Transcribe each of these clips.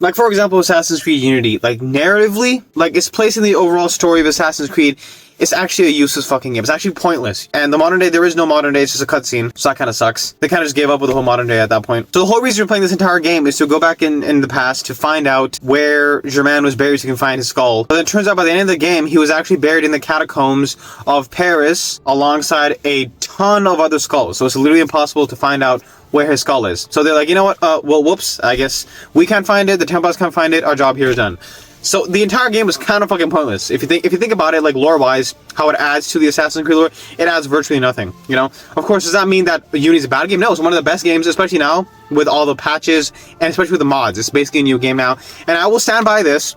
Like, for example, Assassin's Creed Unity, like, narratively, like, its place in the overall story of Assassin's Creed, it's actually a useless fucking game. It's actually pointless. And the modern day, there is no modern day, it's just a cutscene, so that kind of sucks. They kind of just gave up with the whole modern day at that point. So the whole reason you're playing this entire game is to go back in the past to find out where Germain was buried so you can find his skull. But then it turns out by the end of the game, he was actually buried in the catacombs of Paris alongside a ton of other skulls. So it's literally impossible to find out where his skull is. So they're like, you know what, well, whoops, I guess we can't find it, the Templars can't find it, our job here is done. So the entire game was kind of fucking pointless. If you think about it, like lore-wise, how it adds to the Assassin's Creed lore, it adds virtually nothing, you know? Of course, does that mean that Unity's a bad game? No, it's one of the best games, especially now, with all the patches, and especially with the mods. It's basically a new game now. And I will stand by this.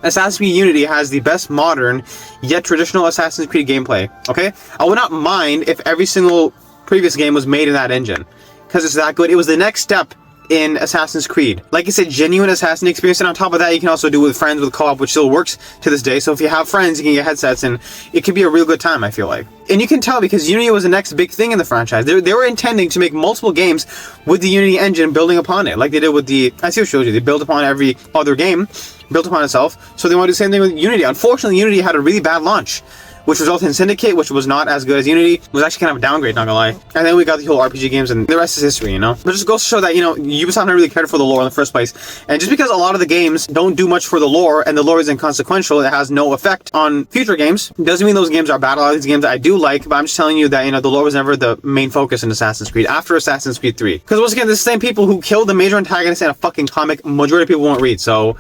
Assassin's Creed Unity has the best modern, yet traditional Assassin's Creed gameplay, okay? I would not mind if every single previous game was made in that engine, because it's that good. It was the next step in Assassin's Creed. Like it's a genuine assassin experience, and on top of that, you can also do it with friends with co-op, which still works to this day. So if you have friends, you can get headsets, and it could be a real good time, I feel like. And you can tell because Unity was the next big thing in the franchise. They were intending to make multiple games with the Unity engine building upon it, like they did with the, I see what showed you, they built upon every other game, built upon itself, so they want to do the same thing with Unity. Unfortunately, Unity had a really bad launch, which resulted in Syndicate, which was not as good as Unity. It was actually kind of a downgrade, not gonna lie. And then we got the whole RPG games, and the rest is history, you know? But just goes to show that, you know, Ubisoft never really cared for the lore in the first place. And just because a lot of the games don't do much for the lore, and the lore is inconsequential, it has no effect on future games, doesn't mean those games are bad. A lot of these games I do like, but I'm just telling you that, you know, the lore was never the main focus in Assassin's Creed, after Assassin's Creed 3. Because once again, the same people who killed the major antagonist in a fucking comic, majority of people won't read, so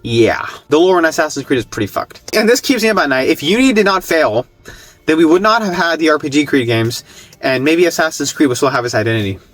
yeah. The lore in Assassin's Creed is pretty fucked. And this keeps me up at night. If Unity did not fail, then we would not have had the RPG Creed games, and maybe Assassin's Creed would still have its identity.